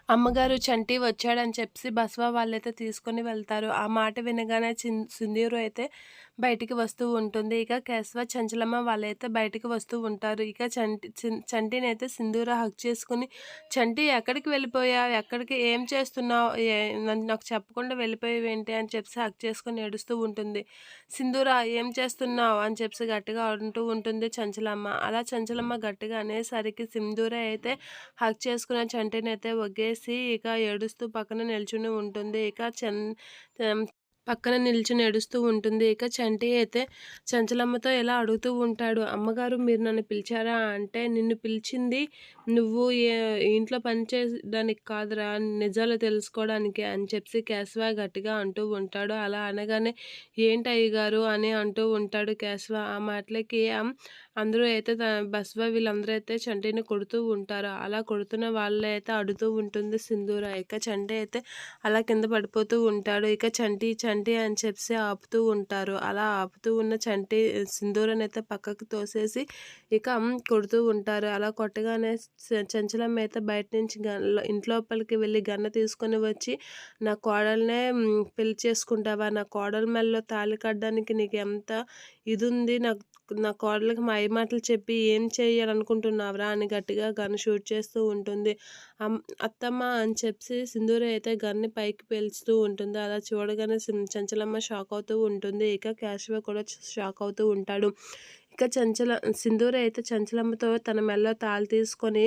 అమ్మగారు చంటి వచ్చాడని చెప్పి బసవ వాళ్ళైతే తీసుకొని వెళ్తారు. ఆ మాట వినగానే సింధూరు అయితే బయటికి వస్తూ ఉంటుంది. ఇక కేశవ, చంచలమ్మ వాళ్ళైతే బయటికి వస్తూ ఉంటారు. ఇక చంటినైతే సింధూర హగ్ చేసుకుని, "చంటి ఎక్కడికి వెళ్ళిపోయావు? ఏం చేస్తున్నావు? నాకు చెప్పకుండా వెళ్ళిపోయావేంటి?" అని చెప్పి హగ్ చేసుకొని ఏడుస్తూ ఉంటుంది. "సింధూర ఏం చేస్తున్నావు?" అని చెప్పి గట్టిగా అంటూ ఉంటుంది చంచలమ్మ. అలా చంచలమ్మ గట్టిగా అనేసరికి సింధూర అయితే హగ్ చేసుకున్న చంటినైతే ఒగ్గేసి ఇక ఏడుస్తూ పక్కన నిల్చుని ఉంటుంది. పక్కన నిల్చుని ఏడుస్తూ ఉంటుంది. ఇక చంటి అయితే చంచలమ్మతో ఇలా అడుగుతూ ఉంటాడు. "అమ్మగారు మీరు నన్ను పిలిచారా?" అంటే, "నిన్ను పిలిచింది నువ్వు ఇంట్లో పని చేయడానికి కాదురా, నిజాలు తెలుసుకోవడానికి" అని చెప్పి కేశవ గట్టిగా అంటూ ఉంటాడు. అలా అనగానే, "ఏంటి అయ్యగారు" అని అంటూ ఉంటాడు కేశవ. ఆ మాటలకి అందరూ అయితే బసవ వీళ్ళందరూ అయితే చంటిని కొడుతూ ఉంటారు. అలా కొడుతున్న వాళ్ళే అయితే అడుగుతూ ఉంటుంది సింధూర. ఇక చంటి అయితే అలా కింద పడిపోతూ ఉంటాడు. ఇక చంటి చంటి అని చెప్పి ఆపుతూ ఉంటారు. అలా ఆపుతూ ఉన్న సింధూరని అయితే పక్కకు తోసేసి ఇక కొడుతూ ఉంటారు. అలా కొట్టగానే చంచలమ్మ అయితే బయట నుంచి ఇంట్లోపలికి వెళ్ళి గన్న తీసుకొని వచ్చి, "నా కోడలనే పెళ్లి చేసుకుంటావా? నా కోడల మెడలో తాళి కట్టడానికి నీకు ఎంత ఇది ఉంది? నా కోడలికి మాయమాటలు చెప్పి ఏం చేయాలనుకుంటున్నావురా?" అని గట్టిగా గన్ షూట్ చేస్తూ ఉంటుంది. అత్తమ్మ అని చెప్పి సింధూర అయితే గన్ని పైకి పేల్చుతూ ఉంటుంది. అలా చూడగానే చంచలమ్మ షాక్ అవుతూ ఉంటుంది. ఇక కేశవ కూడా షాక్ అవుతూ ఉంటాడు. ఇక సింధూర అయితే చంచలమ్మతో తన మెడలో తాళి తీసుకొని,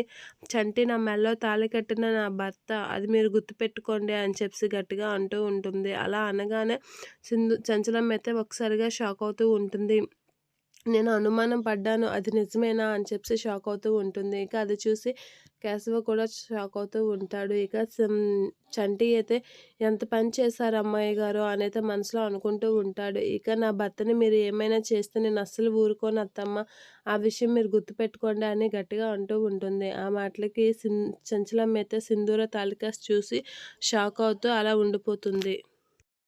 "చంటి నా మెడలో తాళి కట్టిన నా భర్త, అది మీరు గుర్తుపెట్టుకోండి" అని చెప్పి గట్టిగా అంటూ ఉంటుంది. అలా అనగానే చంచలమ్మ అయితే ఒకసారిగా షాక్ అవుతూ ఉంటుంది. నేను అనుమానం పడ్డాను, అది నిజమేనా అని చెప్పి షాక్ అవుతూ ఉంటుంది. ఇక అది చూసి కేశవ కూడా షాక్ అవుతూ ఉంటాడు. ఇక చంటి అయితే, "ఎంత పని చేశారు అమ్మాయి గారు" అనైతే మనసులో అనుకుంటూ ఉంటాడు. ఇక, "నా భర్తని మీరు ఏమైనా చేస్తే నేను అస్సలు ఊరుకోను అత్తమ్మ, ఆ విషయం మీరు గుర్తుపెట్టుకోండి" అని గట్టిగా అంటూ ఉంటుంది. ఆ మాటలకి చంచలమ్మ అయితే సింధూర తాలికాస్ చూసి షాక్ అవుతూ అలా ఉండిపోతుంది.